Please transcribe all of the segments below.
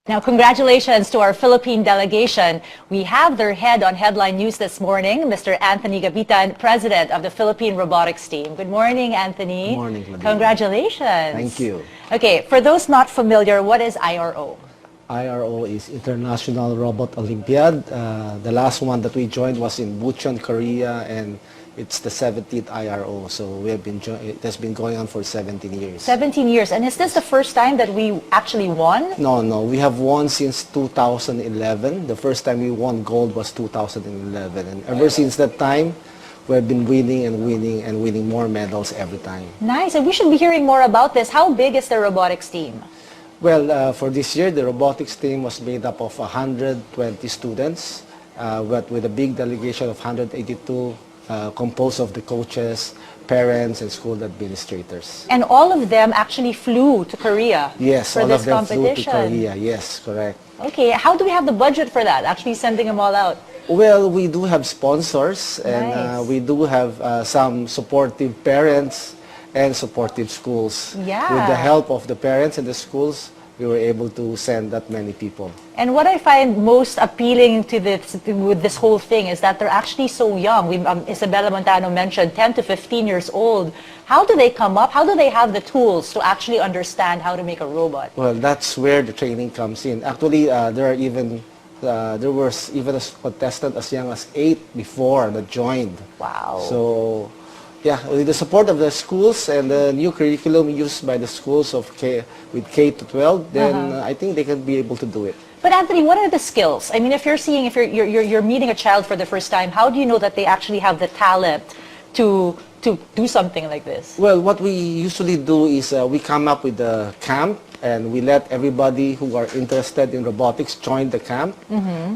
Now, congratulations to our Philippine delegation. We have their head on Headline News this morning, Mr. Anthony Gabitan, President of the Philippine Robotics Team. Good morning, Anthony. Good morning, Claudine. Congratulations. Thank you. Okay, for those not familiar, what is IRO? IRO is International Robot Olympiad. The last one that we joined was in Bucheon, Korea, and it's the 17th IRO. So it has been going on for 17 years. 17 years. And is this the first time that we actually won? No. We have won since 2011. The first time we won gold was 2011. And ever since that time, we've been winning and winning and winning more medals every time. Nice. And we should be hearing more about this. How big is the robotics team? Well, for this year, the robotics team was made up of 120 students, but with a big delegation of 182 composed of the coaches, parents, and school administrators. And all of them actually flew to Korea yes, for all this of them competition. flew to Korea. Yes, correct. Okay, how do we have the budget for that, actually sending them all out? Well, we do have sponsors, and Nice. we do have some supportive parents and supportive schools. Yeah. With the help of the parents and the schools, we were able to send that many people. And what I find most appealing to with this whole thing is that they're actually so young. Isabella Montano mentioned 10 to 15 years old. How do they come up? How do they have the tools to actually understand how to make a robot? Well, that's where the training comes in. Actually, there was even a contestant as young as 8 before that joined. Wow. So, yeah, with the support of the schools and the new curriculum used by the schools with K to 12, then I think they can be able to do it. But Anthony, what are the skills? I mean, if you're meeting a child for the first time, how do you know that they actually have the talent to do something like this? Well, what we usually do is we come up with a camp and we let everybody who are interested in robotics join the camp,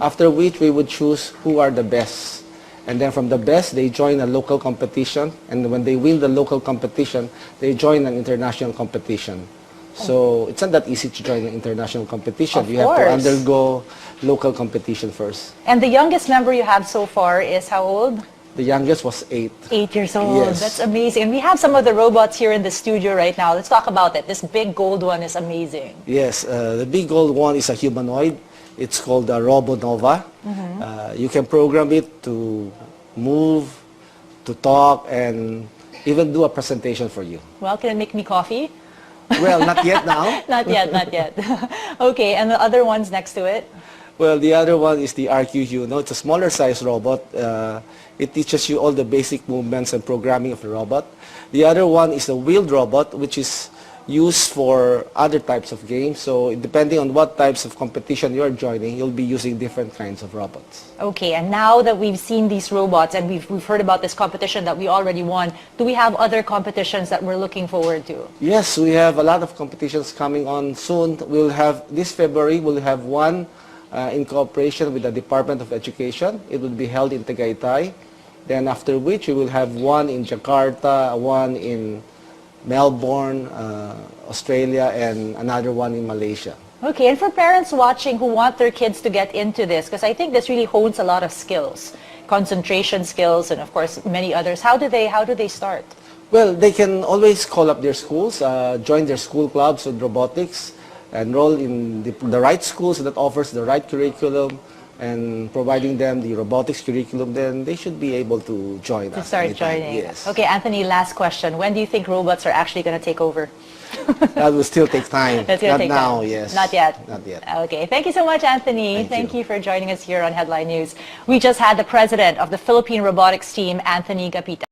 after which we would choose who are the best. And then from the best, they join a local competition. And when they win the local competition, they join an international competition. So it's not that easy to join an international competition. Of You have to course. undergo local competition first. And the youngest member you have so far is how old? The youngest was 8. 8 years old. Yes. That's amazing. And we have some of the robots here in the studio right now. Let's talk about it. This big gold one is amazing. Yes, the big gold one is a humanoid. It's called a RoboNova. You can program it to move, to talk, and even do a presentation for you. Well, can it make me coffee? Well, not yet now. Not yet, not yet. Okay, and the other ones next to it? Well, the other one is the RQU. No, it's a smaller size robot. It teaches you all the basic movements and programming of the robot. The other one is a wheeled robot, which is used for other types of games. So depending on what types of competition you're joining, you'll be using different kinds of robots. Okay, and now that we've seen these robots and we've heard about this competition that we already won, do we have other competitions that we're looking forward to? Yes, we have a lot of competitions coming on soon. This February, we'll have one in cooperation with the Department of Education. It will be held in Tagaytay. Then after which, we will have one in Jakarta, one in Melbourne, Australia, and another one in Malaysia. Okay, and for parents watching who want their kids to get into this, because I think this really hones a lot of skills, concentration skills, and of course many others. How do they start? Well, they can always call up their schools, join their school clubs with robotics, enroll in the right schools that offers the right curriculum, and providing them the robotics curriculum, then they should be able to join us. Start anytime. joining. Yes. Okay, Anthony, last question. When do you think robots are actually going to take over? That will still take time. That's gonna Not take now, time. yes. Not yet? Not yet. Okay. Thank you so much, Anthony. Thank you. You for joining us here on Headline News. We just had the president of the Philippine Robotics Team, Anthony Gabitan.